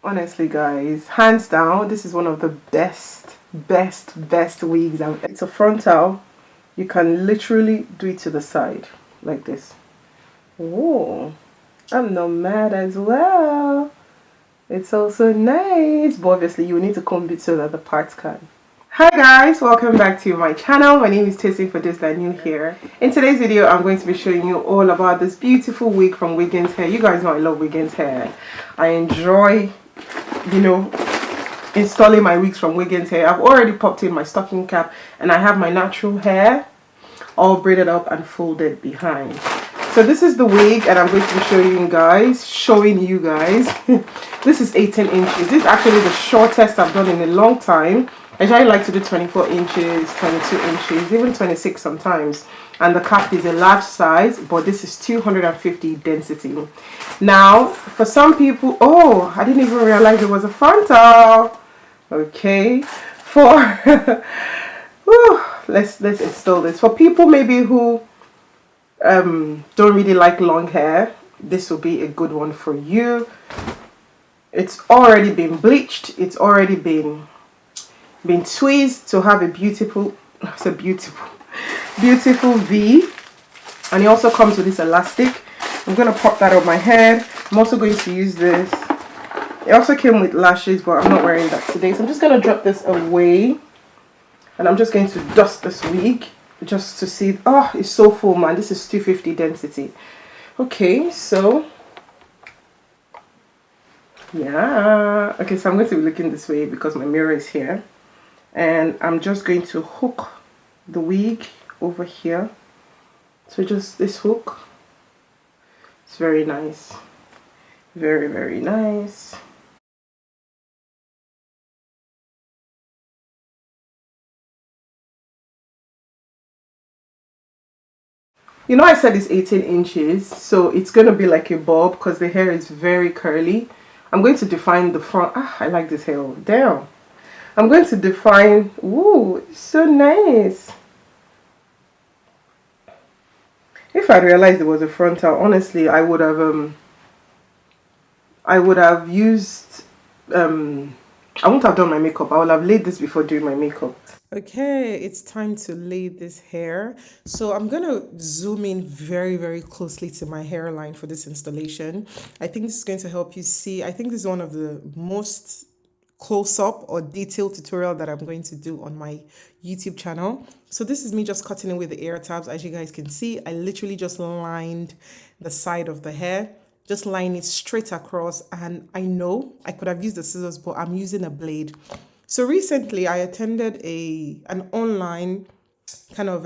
Honestly, guys, hands down, this is one of the best wigs. It's a frontal. You can literally do it to the side like this. Oh, I'm not mad as well. It's also nice, but obviously you need to comb it so that the parts can. Hi guys, welcome back to my channel. My name is Tessie for those that are new here. In today's video, I'm going to be showing you all about this beautiful wig from Wiggins Hair. You guys know I love Wiggins Hair. I enjoy, you know, installing my wigs from Wiggins Hair. I've already popped in my stocking cap and I have my natural hair all braided up and folded behind. So this is the wig and I'm going to be showing you guys. This is 18 inches. This is actually the shortest I've done in a long time. I usually like to do 24 inches, 22 inches, even 26 sometimes. And the cap is a large size, but this is 250 density. Now, for some people, oh, I didn't even realize it was a frontal. Okay, for whew, let's install this. For people maybe who don't really like long hair, this will be a good one for you. It's already been bleached. It's already been tweezed to have a beautiful V, and it also comes with this elastic. I'm going to pop that on my head. I'm also going to use this. It also came with lashes, but I'm not wearing that today, so I'm just going to drop this away and I'm just going to dust this wig just to see. Oh, it's so full, man. This is 250 density. Okay, so yeah, okay, so I'm going to be looking this way because my mirror is here. And I'm just going to hook the wig over here. So just this hook. It's very nice. Very nice. You know, I said it's 18 inches, so it's going to be like a bob because the hair is very curly. I'm going to define the front. Ah, I like this hair. Damn. I'm going to define. Ooh, so nice. If I realized it was a frontal, honestly, I would have used I wouldn't have done my makeup. I would have laid this before doing my makeup. Okay, it's time to lay this hair. So I'm gonna zoom in very closely to my hairline for this installation. I think this is going to help you see. I think this is one of the most close-up or detailed tutorial that I'm going to do on my YouTube channel. So this is me just cutting away the ear tabs. As you guys can see, I literally just lined the side of the hair, just line it straight across. And I know I could have used the scissors, but I'm using a blade. So recently I attended an online kind of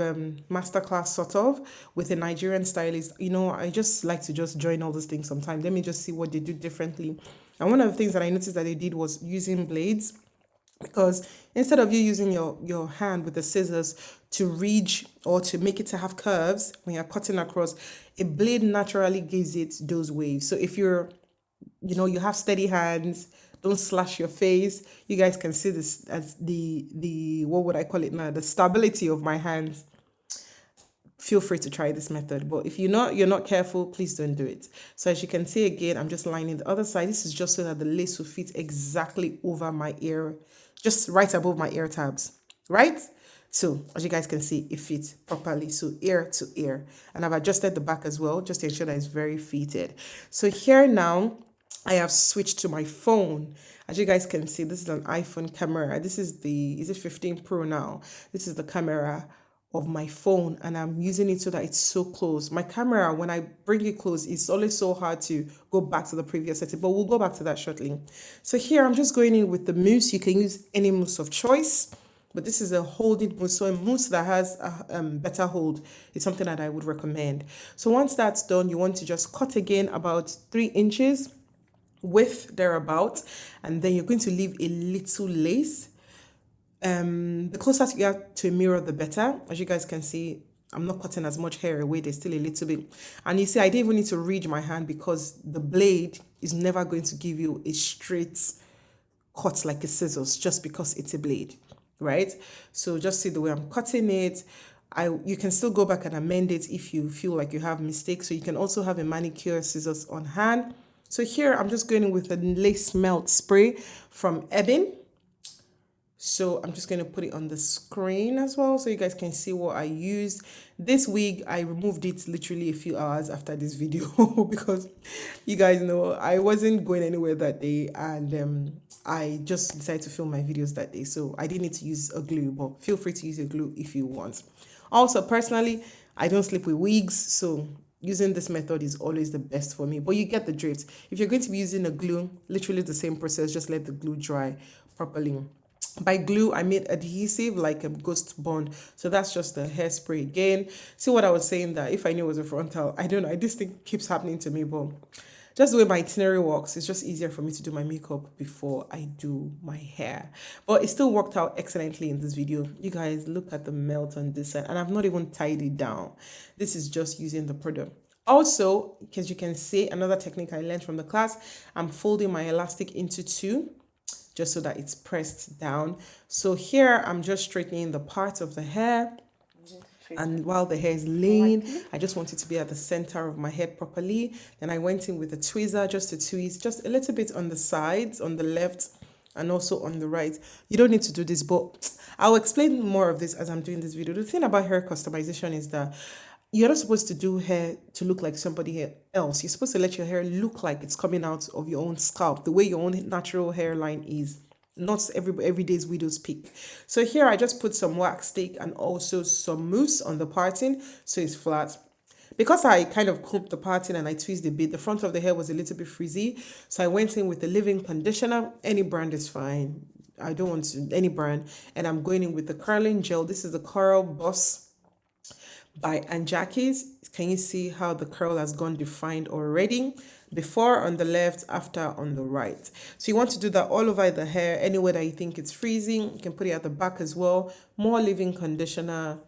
masterclass sort of with a Nigerian stylist. You know, I just like to just join all those things sometimes. Let me just see what they do differently. And one of the things that I noticed that they did was using blades, because instead of you using your hand with the scissors to ridge or to make it to have curves when you're cutting across, a blade naturally gives it those waves. So if you're, you know, you have steady hands, don't slash your face. You guys can see this as the what would I call it now, the stability of my hands. Feel free to try this method, but if you're not careful, please don't do it. So as you can see, again, I'm just lining the other side. This is just so that the lace will fit exactly over my ear, just right above my ear tabs, right? So as you guys can see, it fits properly, so ear to ear. And I've adjusted the back as well, just to ensure that it's very fitted. So here now, I have switched to my phone. As you guys can see, this is an iPhone camera. This is is it 15 Pro now? This is the camera of my phone, and I'm using it so that it's so close. My camera, when I bring it close, it's always so hard to go back to the previous setting, but we'll go back to that shortly. So here I'm just going in with the mousse. You can use any mousse of choice, but this is a holding mousse, so a mousse that has a better hold is something that I would recommend. So once that's done, you want to just cut again about 3 inches width thereabout, and then you're going to leave a little lace. The closer you get to a mirror, the better. As you guys can see, I'm not cutting as much hair away. There's still a little bit. And you see, I didn't even need to ridge my hand because the blade is never going to give you a straight cut like a scissors just because it's a blade, right? So just see the way I'm cutting it. You can still go back and amend it if you feel like you have mistakes. So you can also have a manicure scissors on hand So here I'm just going in with a lace melt spray from Ebin. So I'm just going to put it on the screen as well so you guys can see what I used. This wig, I removed it literally a few hours after this video because you guys know I wasn't going anywhere that day, and I just decided to film my videos that day. So I didn't need to use a glue, but feel free to use a glue if you want. Also, personally, I don't sleep with wigs, so using this method is always the best for me. But you get the drift. If you're going to be using a glue, literally the same process, just let the glue dry properly. By glue, I made adhesive like a ghost bond. So that's just the hairspray again. See what I was saying, that if I knew it was a frontal, I don't know. This thing keeps happening to me, but just the way my itinerary works, it's just easier for me to do my makeup before I do my hair. But it still worked out excellently in this video. You guys, look at the melt on this side, and I've not even tied it down. This is just using the product. Also, because you can see, another technique I learned from the class, I'm folding my elastic into two just so that it's pressed down. So here I'm just straightening the part of the hair, and while the hair is laying, I just want it to be at the center of my head properly. Then I went in with a tweezer just to tweeze just a little bit on the sides, on the left and also on the right. You don't need to do this, but I'll explain more of this as I'm doing this video. The thing about hair customization is that you're not supposed to do hair to look like somebody else. You're supposed to let your hair look like it's coming out of your own scalp, the way your own natural hairline is. Not every day's widow's peak. So here I just put some wax stick and also some mousse on the parting so it's flat. Because I kind of crimped the parting and I twisted a bit, the front of the hair was a little bit frizzy. So I went in with the leave-in conditioner. Any brand is fine. I don't want to, any brand. And I'm going in with the curling gel. This is the Curl Boss by Aunt Jackie's. Can you see how the curl has gone defined already? Before on the left, after on the right. So you want to do that all over the hair, anywhere that you think it's freezing. You can put it at the back as well. More leave-in conditioner.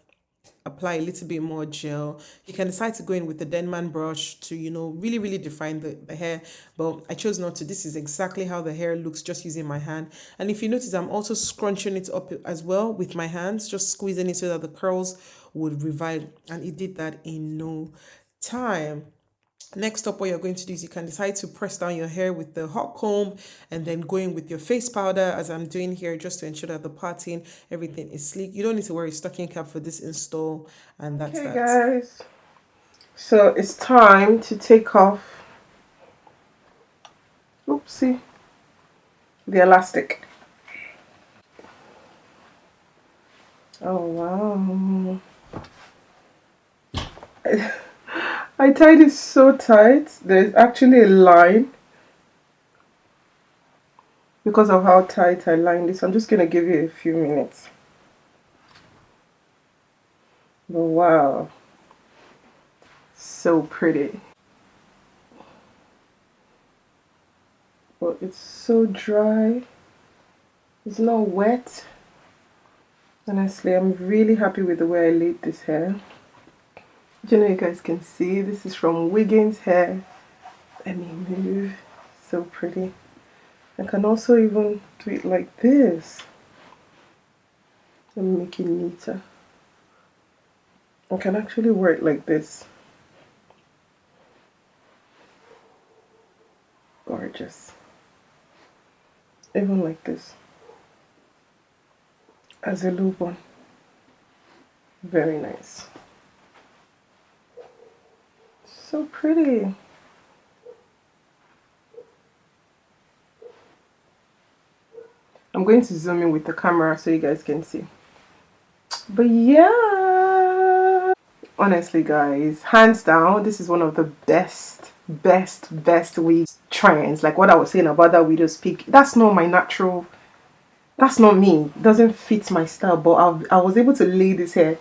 Apply a little bit more gel. You can decide to go in with the Denman brush to, really, really define the hair. But I chose not to. This is exactly how the hair looks just using my hand. And if you notice, I'm also scrunching it up as well with my hands, just squeezing it so that the curls would revive. And it did that in no time. Next up, what you're going to do is you can decide to press down your hair with the hot comb and then going with your face powder as I'm doing here, just to ensure that the parting, everything is sleek. You don't need to wear a stocking cap for this install, and that's that. Guys, so it's time to take off, oopsie, the elastic. Oh wow. I tied it so tight, there's actually a line because of how tight I lined this. I'm just going to give you a few minutes. But wow, so pretty. But it's so dry, it's not wet. Honestly, I'm really happy with the way I laid this hair. You know, you guys can see this is from Wiggins Hair. Let me move. So pretty. I can also even do it like this and make it neater. I can actually wear it like this. Gorgeous. Even like this. As a loop on. Very nice. So pretty. I'm going to zoom in with the camera so you guys can see. But yeah, honestly guys, hands down, this is one of the best wig trends. Like what I was saying about that widow's peak, that's not my natural, that's not me, it doesn't fit my style. But I was able to lay this hair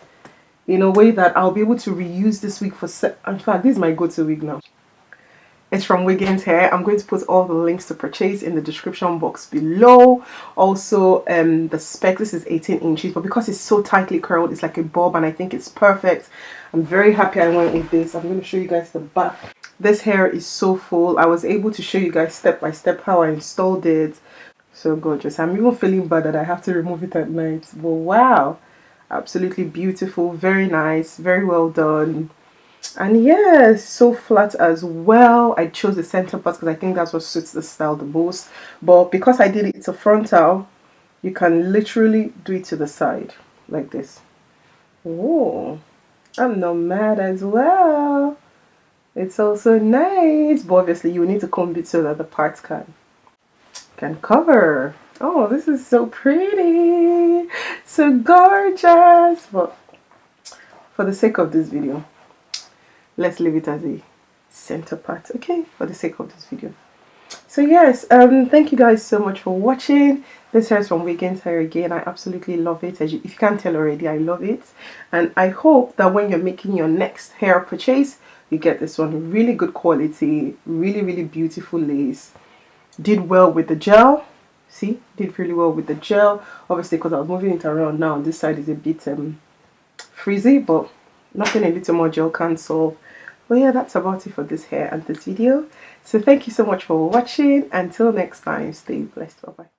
in a way that I'll be able to reuse this wig for in fact, this is my go-to wig now. It's from Wiggins Hair. I'm going to put all the links to purchase in the description box below. Also, the spec, this is 18 inches, but because it's so tightly curled, it's like a bob, and I think it's perfect. I'm very happy I went with this. I'm going to show you guys the back. This hair is so full. I was able to show you guys step by step how I installed it. So gorgeous. I'm even feeling bad that I have to remove it at night. But wow, absolutely beautiful, very nice, very well done. And yeah, so flat as well. I chose the center part because I think that's what suits the style the most. But because I did it to frontal, you can literally do it to the side like this. Oh, I'm not mad as well. It's also nice, but obviously you need to comb it so that the parts can cover. Oh, this is so pretty, so gorgeous. But for the sake of this video, let's leave it as a center part, okay? For the sake of this video. So yes, thank you guys so much for watching. This hair is from Wiggins Hair again. I absolutely love it. If you can't tell already, I love it. And I hope that when you're making your next hair purchase, you get this one. Really good quality, really, really beautiful lace. Did well with the gel. See, did really well with the gel. Obviously, because I was moving it around now, this side is a bit frizzy, but nothing a little more gel can solve. But yeah, that's about it for this hair and this video. So thank you so much for watching. Until next time, stay blessed. Bye bye.